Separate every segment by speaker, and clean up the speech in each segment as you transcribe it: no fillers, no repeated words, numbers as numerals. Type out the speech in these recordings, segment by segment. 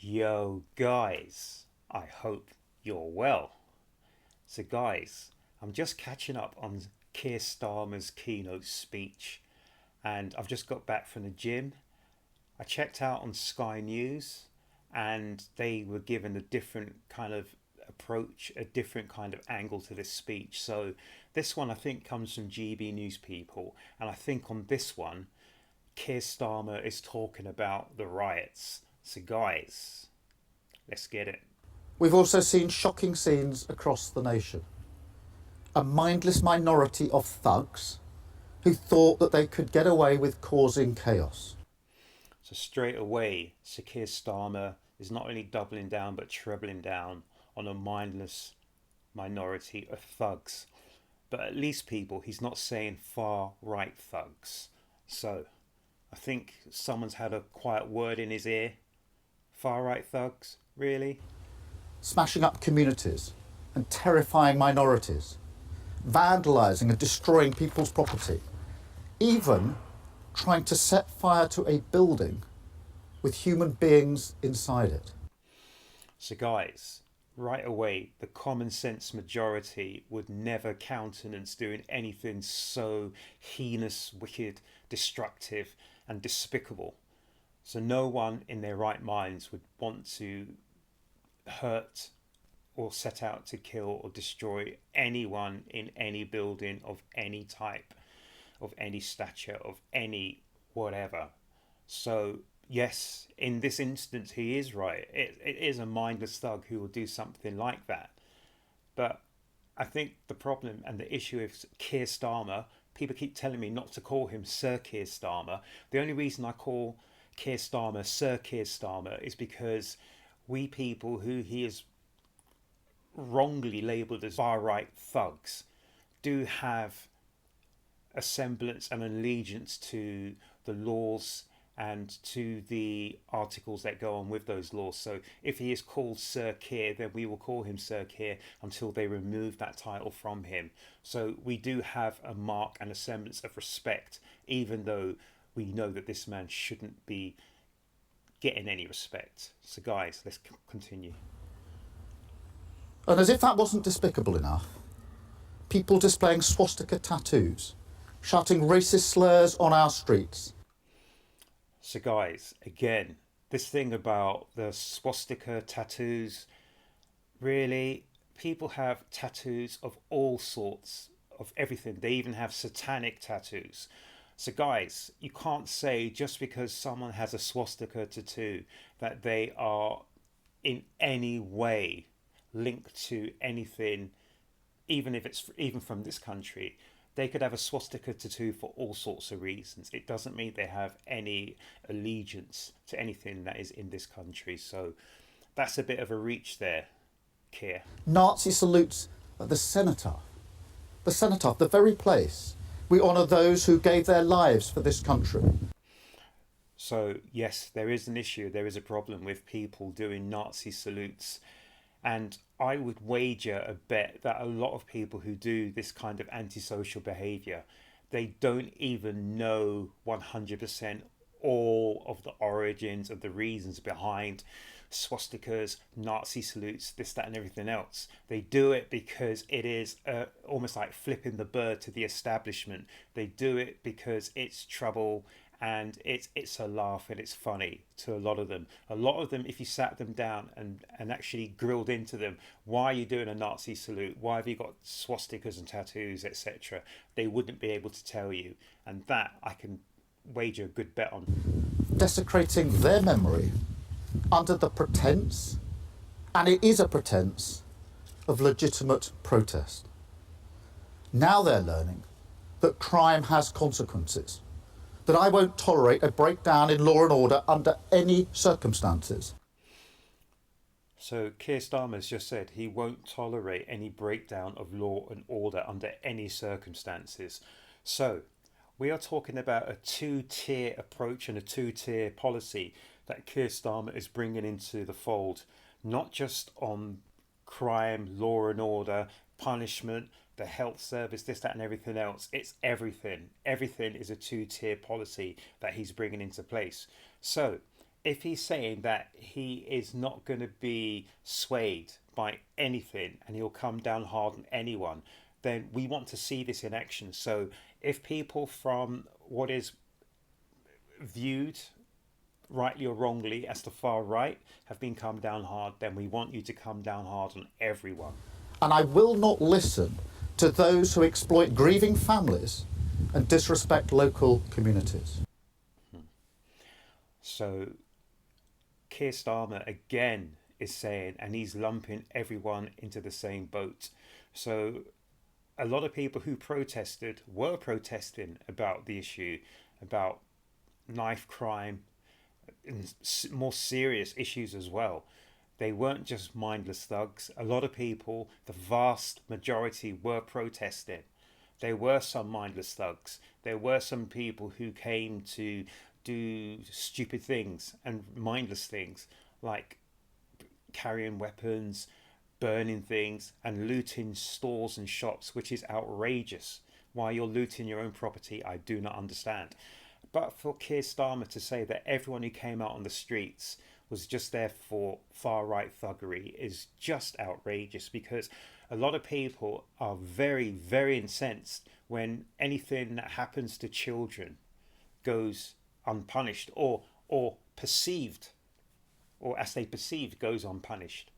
Speaker 1: Yo, guys, I hope you're well. So, guys, I'm just catching up on Keir Starmer's keynote speech, and I've just got back from the gym. I checked out on Sky News, and they were given a different kind of approach, a different kind of angle to this speech. So, this one I think comes from GB News people, and I think on this one, Keir Starmer is talking about the riots. So, guys, let's get it.
Speaker 2: We've also seen shocking scenes across the nation. A mindless minority of thugs who thought that they could get away with causing chaos.
Speaker 1: So straight away, Sir Keir Starmer is not only doubling down but trebling down on a mindless minority of thugs. But at least people, he's not saying far right thugs. So I think someone's had a quiet word in his ear. Far right thugs, really?
Speaker 2: Smashing up communities and terrifying minorities, vandalising and destroying people's property, even trying to set fire to a building with human beings inside it.
Speaker 1: So, guys, right away, the common sense majority would never countenance doing anything so heinous, wicked, destructive, and despicable. So, no one in their right minds would want to hurt or set out to kill or destroy anyone in any building of any type, of any stature, of any whatever. So, yes, in this instance, he is right. It is a mindless thug who will do something like that. But I think the problem and the issue is Keir Starmer. People keep telling me not to call him Sir Keir Starmer. The only reason I call Keir Starmer Sir Keir Starmer is because we people who he is wrongly labelled as far right thugs do have a semblance and allegiance to the laws and to the articles that go on with those laws. So if he is called Sir Keir, then we will call him Sir Keir until they remove that title from him. So we do have a mark and a semblance of respect, even though we know that this man shouldn't be getting any respect. So guys, let's continue.
Speaker 2: And as if that wasn't despicable enough, people displaying swastika tattoos, shouting racist slurs on our streets.
Speaker 1: So guys, again, this thing about the swastika tattoos, really, people have tattoos of all sorts, of everything. They even have satanic tattoos. So guys, you can't say just because someone has a swastika tattoo that they are in any way linked to anything, even if it's even from this country. They could have a swastika tattoo for all sorts of reasons. It doesn't mean they have any allegiance to anything that is in this country. So that's a bit of a reach there, Keir.
Speaker 2: Nazi salutes at the cenotaph. The cenotaph, the very place we honour those who gave their lives for this country.
Speaker 1: So yes, there is an issue. There is a problem with people doing Nazi salutes. And I would wager a bet that a lot of people who do this kind of antisocial behaviour, they don't even know 100% all of the origins of the reasons behind swastikas, Nazi salutes, this, that, and everything else. They do it because it is almost like flipping the bird to the establishment. They do it because it's trouble and it's a laugh and it's funny to a lot of them. A lot of them, if you sat them down and actually grilled into them, why are you doing a Nazi salute? Why have you got swastikas and tattoos, etc.? They wouldn't be able to tell you. And that I can wager a good bet on.
Speaker 2: Desecrating their memory under the pretence, and it is a pretence, of legitimate protest. Now they're learning that crime has consequences, that I won't tolerate a breakdown in law and order under any circumstances.
Speaker 1: So Keir Starmer has just said he won't tolerate any breakdown of law and order under any circumstances. So we are talking about a two-tier approach and a two-tier policy that Keir Starmer is bringing into the fold, not just on crime, law and order, punishment, the health service, this, that, and everything else. It's everything. Everything is a two-tier policy that he's bringing into place. So if he's saying that he is not going to be swayed by anything and he'll come down hard on anyone, then we want to see this in action. So if people from what is viewed rightly or wrongly as the far right have been come down hard, then we want you to come down hard on everyone.
Speaker 2: And I will not listen to those who exploit grieving families and disrespect local communities.
Speaker 1: So Keir Starmer again is saying, and he's lumping everyone into the same boat. So a lot of people who protested were protesting about the issue, about knife crime, and more serious issues as well. They weren't just mindless thugs. A lot of people, the vast majority, were protesting. There were some mindless thugs. There were some people who came to do stupid things and mindless things, like carrying weapons, burning things, and looting stores and shops, which is outrageous. Why you're looting your own property, I do not understand. But for Keir Starmer to say that everyone who came out on the streets was just there for far right thuggery is just outrageous, because a lot of people are very, very incensed when anything that happens to children goes unpunished, or perceived, or as they perceived goes unpunished.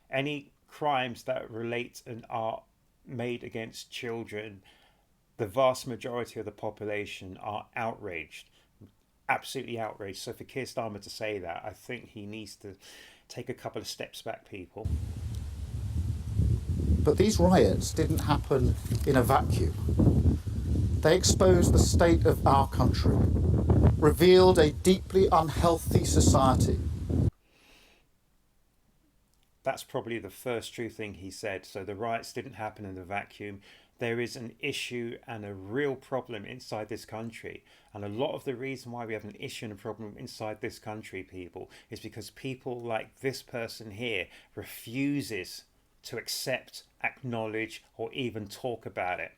Speaker 1: Any crimes that relate and are made against children, the vast majority of the population are outraged, absolutely outraged. So for Keir Starmer to say that, I think he needs to take a couple of steps back, people.
Speaker 2: But these riots didn't happen in a vacuum. They exposed the state of our country, revealed a deeply unhealthy society.
Speaker 1: That's probably the first true thing he said. So the riots didn't happen in a vacuum. There is an issue and a real problem inside this country. And a lot of the reason why we have an issue and a problem inside this country, people, is because people like this person here refuses to accept, acknowledge, or even talk about it.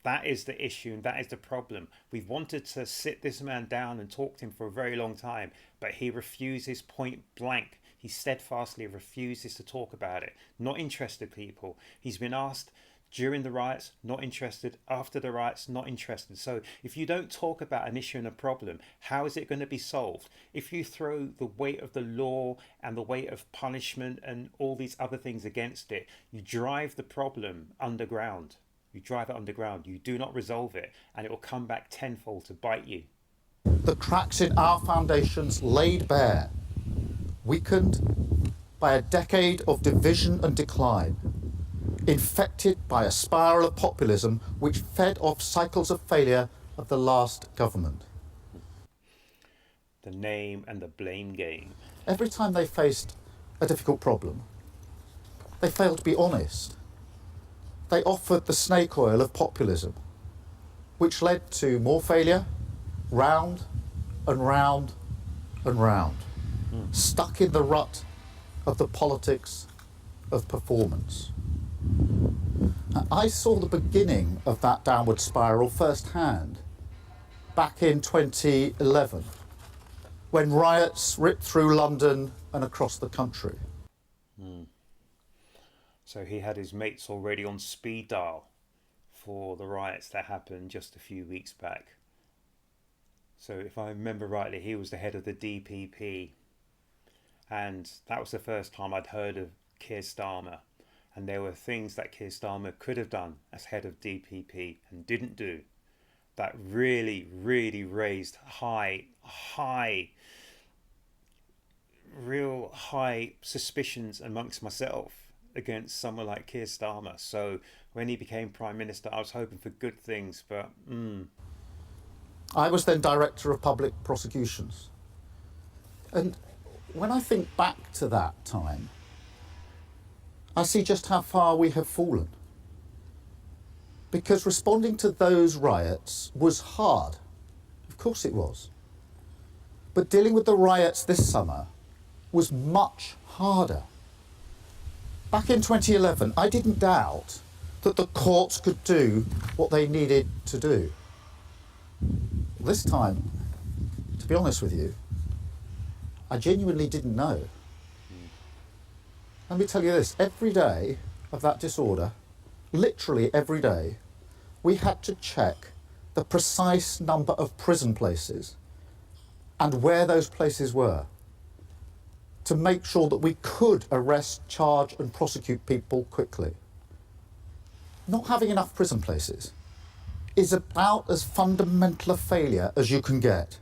Speaker 1: That is the issue, and that is the problem. We've wanted to sit this man down and talk to him for a very long time, but he refuses point blank. He steadfastly refuses to talk about it. Not interested, people. He's been asked during the riots, not interested. After the riots, not interested. So if you don't talk about an issue and a problem, how is it going to be solved? If you throw the weight of the law and the weight of punishment and all these other things against it, you drive the problem underground. You drive it underground. You do not resolve it, and it will come back tenfold to bite you.
Speaker 2: The cracks in our foundations laid bare, weakened by a decade of division and decline, infected by a spiral of populism which fed off cycles of failure of the last government.
Speaker 1: The name and the blame game.
Speaker 2: Every time they faced a difficult problem, they failed to be honest. They offered the snake oil of populism, which led to more failure, round and round and round, stuck in the rut of the politics of performance. I saw the beginning of that downward spiral firsthand back in 2011, when riots ripped through London and across the country.
Speaker 1: So he had his mates already on speed dial for the riots that happened just a few weeks back. So if I remember rightly, he was the head of the DPP. And that was the first time I'd heard of Keir Starmer. And there were things that Keir Starmer could have done as head of DPP and didn't do, that really, really raised real high suspicions amongst myself against someone like Keir Starmer. So when he became Prime Minister, I was hoping for good things, but
Speaker 2: I was then Director of Public Prosecutions. And when I think back to that time, I see just how far we have fallen. Because responding to those riots was hard. Of course it was. But dealing with the riots this summer was much harder. Back in 2011, I didn't doubt that the courts could do what they needed to do. This time, to be honest with you, I genuinely didn't know. Let me tell you this, every day of that disorder, literally every day, we had to check the precise number of prison places and where those places were to make sure that we could arrest, charge and prosecute people quickly. Not having enough prison places is about as fundamental a failure as you can get.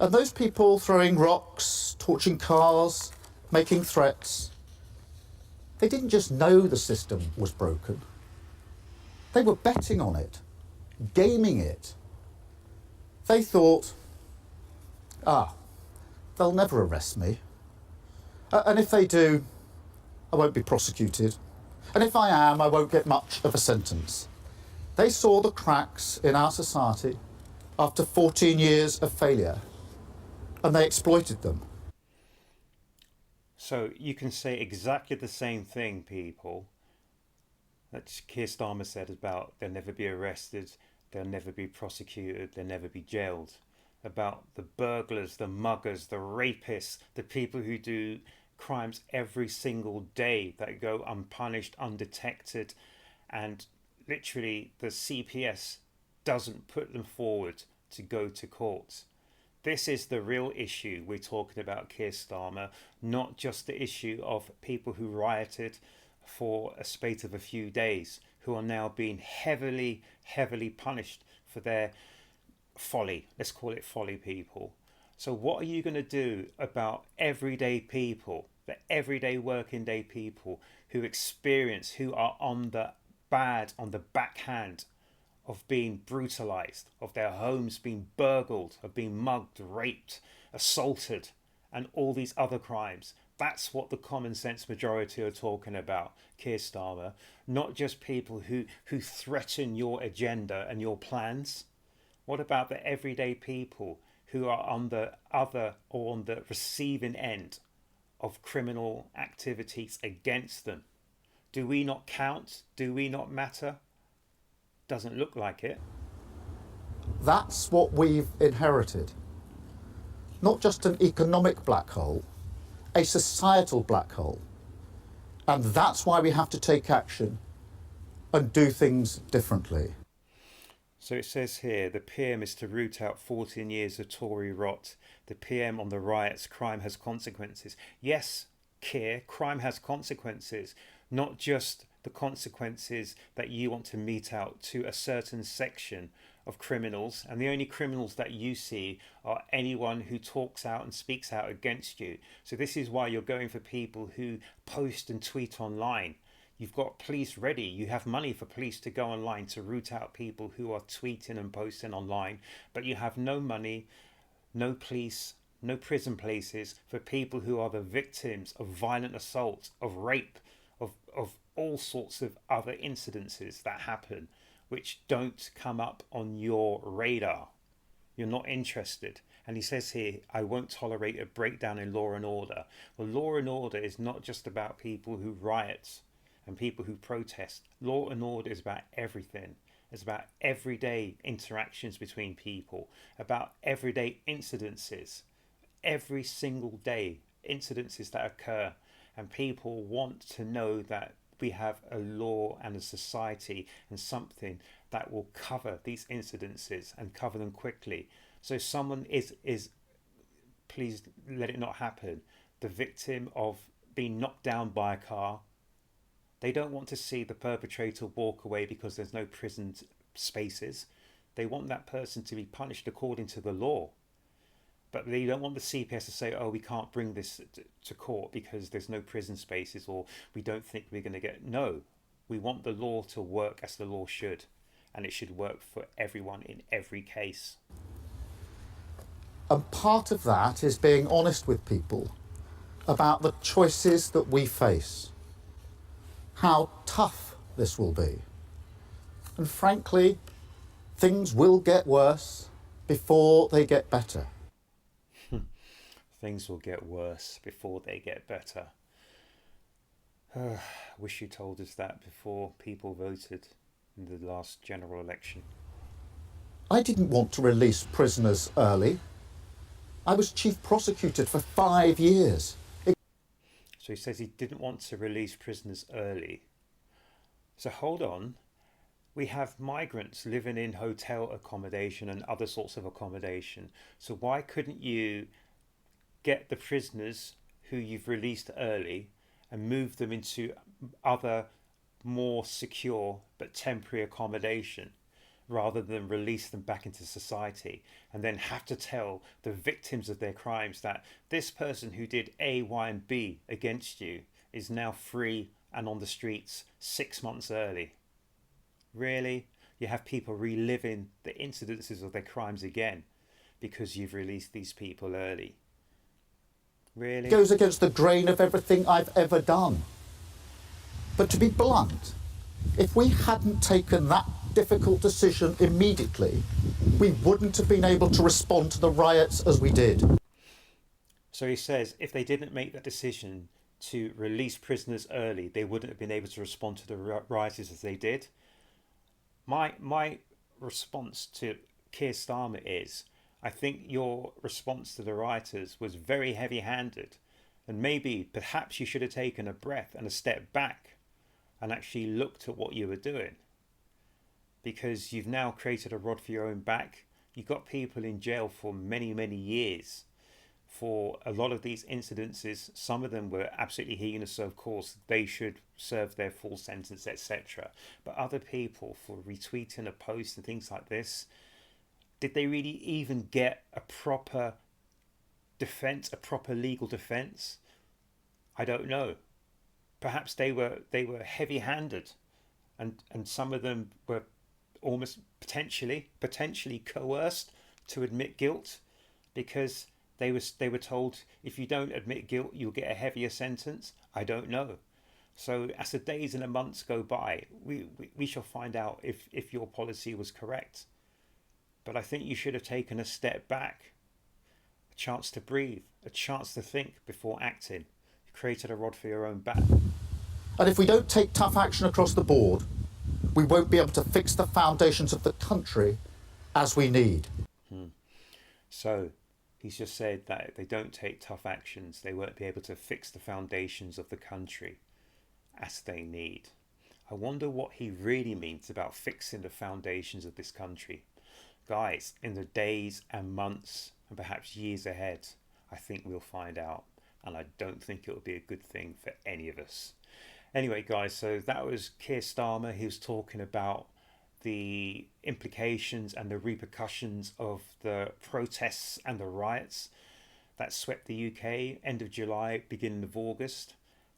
Speaker 2: And those people throwing rocks, torching cars, making threats, they didn't just know the system was broken. They were betting on it, gaming it. They thought, they'll never arrest me. And if they do, I won't be prosecuted. And if I am, I won't get much of a sentence. They saw the cracks in our society after 14 years of failure, and they exploited them.
Speaker 1: So you can say exactly the same thing, people, that Keir Starmer said about they'll never be arrested, they'll never be prosecuted, they'll never be jailed. About the burglars, the muggers, the rapists, the people who do crimes every single day that go unpunished, undetected, and literally the CPS doesn't put them forward to go to court. This is the real issue we're talking about, Keir Starmer, not just the issue of people who rioted for a spate of a few days, who are now being heavily, heavily punished for their folly. Let's call it folly, people. So what are you going to do about everyday people, the everyday working day people who experience, who are on the backhand of being brutalized, of their homes being burgled, of being mugged, raped, assaulted, and all these other crimes? That's what the common sense majority are talking about, Keir Starmer. Not just people who threaten your agenda and your plans. What about the everyday people who are on the other or on the receiving end of criminal activities against them? Do we not count? Do we not matter? Doesn't look like it.
Speaker 2: That's what we've inherited. Not just an economic black hole, a societal black hole. And that's why we have to take action and do things differently.
Speaker 1: So it says here, the PM is to root out 14 years of Tory rot. The PM on the riots, crime has consequences. Yes, Keir, crime has consequences. Not just the consequences that you want to mete out to a certain section of criminals. And the only criminals that you see are anyone who talks out and speaks out against you. So this is why you're going for people who post and tweet online. You've got police ready. You have money for police to go online to root out people who are tweeting and posting online. But you have no money, no police, no prison places for people who are the victims of violent assault, of rape, of all sorts of other incidences that happen, which don't come up on your radar. You're not interested. And he says here, I won't tolerate a breakdown in law and order. Well, law and order is not just about people who riot and people who protest. Law and order is about everything. It's about everyday interactions between people, about everyday incidences, every single day, incidences that occur. And people want to know that we have a law and a society and something that will cover these incidences and cover them quickly. So someone is please let it not happen, the victim of being knocked down by a car. They don't want to see the perpetrator walk away because there's no prison spaces. They want that person to be punished according to the law. But they don't want the CPS to say, oh, we can't bring this to court because there's no prison spaces, or we don't think we're going to get... No, we want the law to work as the law should. And it should work for everyone in every case.
Speaker 2: And part of that is being honest with people about the choices that we face, how tough this will be. And frankly, things will get worse before they get better.
Speaker 1: Things will get worse before they get better. Wish you told us that before people voted in the last general election.
Speaker 2: I didn't want to release prisoners early. I was chief prosecutor for 5 years.
Speaker 1: So he says he didn't want to release prisoners early. So hold on. We have migrants living in hotel accommodation and other sorts of accommodation. So why couldn't you get the prisoners who you've released early and move them into other more secure but temporary accommodation rather than release them back into society and then have to tell the victims of their crimes that this person who did A, Y, and B against you is now free and on the streets 6 months early? Really? You have people reliving the incidences of their crimes again because you've released these people early.
Speaker 2: It
Speaker 1: Really?
Speaker 2: goes against the grain of everything I've ever done. But to be blunt, if we hadn't taken that difficult decision immediately, we wouldn't have been able to respond to the riots as we did.
Speaker 1: So he says if they didn't make that decision to release prisoners early, they wouldn't have been able to respond to the riots as they did. My response to Keir Starmer is I think your response to the rioters was very heavy handed. And maybe, perhaps you should have taken a breath and a step back and actually looked at what you were doing. Because you've now created a rod for your own back. You got people in jail for many, many years for a lot of these incidences. Some of them were absolutely heinous, so of course they should serve their full sentence, etc. But other people for retweeting a post and things like this, did they really even get a proper defense, a proper legal defense? I don't know. Perhaps they were heavy-handed, and some of them were almost potentially coerced to admit guilt because they were told if you don't admit guilt you'll get a heavier sentence. I don't know. So as the days and the months go by, we shall find out if your policy was correct. But I think you should have taken a step back, a chance to breathe, a chance to think before acting. You created a rod for your own back.
Speaker 2: And if we don't take tough action across the board, we won't be able to fix the foundations of the country as we need.
Speaker 1: So he's just said that if they don't take tough actions, they won't be able to fix the foundations of the country as they need. I wonder what he really means about fixing the foundations of this country. Guys, in the days and months and perhaps years ahead, I think we'll find out. And I don't think it'll be a good thing for any of us. Anyway, guys, so that was Keir Starmer. He was talking about the implications and the repercussions of the protests and the riots that swept the UK end of July, beginning of August.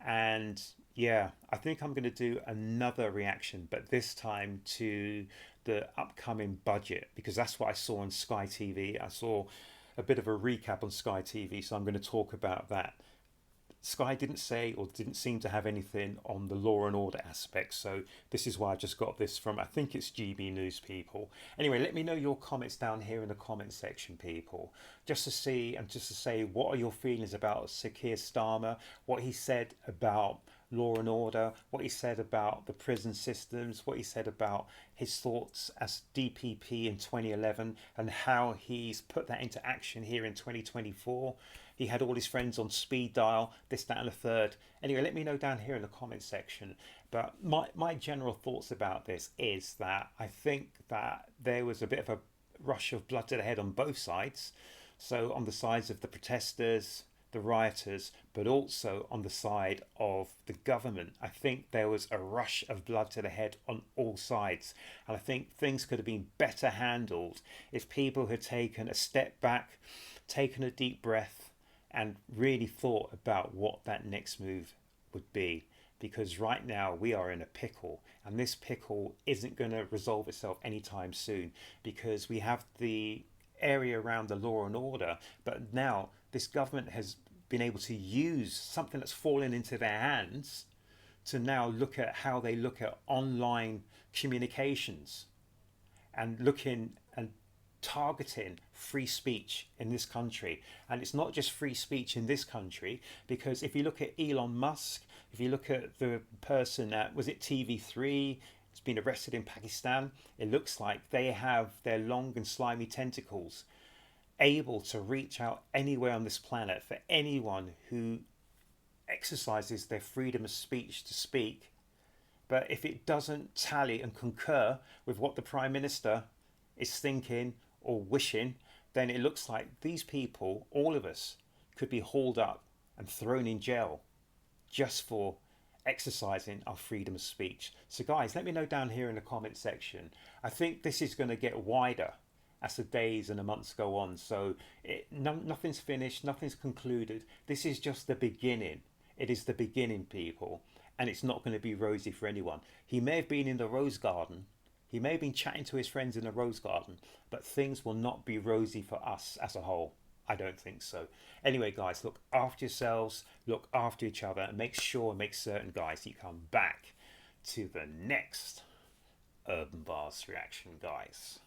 Speaker 1: And yeah, I think I'm going to do another reaction, but this time to the upcoming budget, because that's what I saw on Sky TV. I saw a bit of a recap on Sky TV, so I'm going to talk about that. Sky didn't say or didn't seem to have anything on the law and order aspect, so this is why I just got this from, I think it's GB News, people. Anyway, let me know your comments down here in the comment section, people, just to see and just to say what are your feelings about Sir Keir Starmer, what he said about law and order, what he said about the prison systems, what he said about his thoughts as DPP in 2011 and how he's put that into action here in 2024. He had all his friends on speed dial, this, that and the third. Anyway, let me know down here in the comment section. But my general thoughts about this is that I think that there was a bit of a rush of blood to the head on both sides. So on the sides of the protesters, the rioters, but also on the side of the government. I think there was a rush of blood to the head on all sides. And I think things could have been better handled if people had taken a step back, taken a deep breath, and really thought about what that next move would be. Because right now we are in a pickle, and this pickle isn't going to resolve itself anytime soon, because we have the area around the law and order, but now this government has been able to use something that's fallen into their hands to now look at how they look at online communications and looking and targeting free speech in this country. And it's not just free speech in this country, because if you look at Elon Musk, if you look at the person at, was it TV3, has been arrested in Pakistan, it looks like they have their long and slimy tentacles able to reach out anywhere on this planet for anyone who exercises their freedom of speech to speak. But if it doesn't tally and concur with what the Prime Minister is thinking or wishing, then it looks like these people, all of us, could be hauled up and thrown in jail just for exercising our freedom of speech. So, guys, let me know down here in the comment section. I think this is going to get wider as the days and the months go on. So, nothing's finished, nothing's concluded. This is just the beginning. It is the beginning, people, and it's not going to be rosy for anyone. He may have been in the rose garden. He may have been chatting to his friends in the rose garden, but things will not be rosy for us as a whole. I don't think so. Anyway, guys, look after yourselves, look after each other, and make sure, make certain, guys, you come back to the next Urb'n Barz reaction, guys.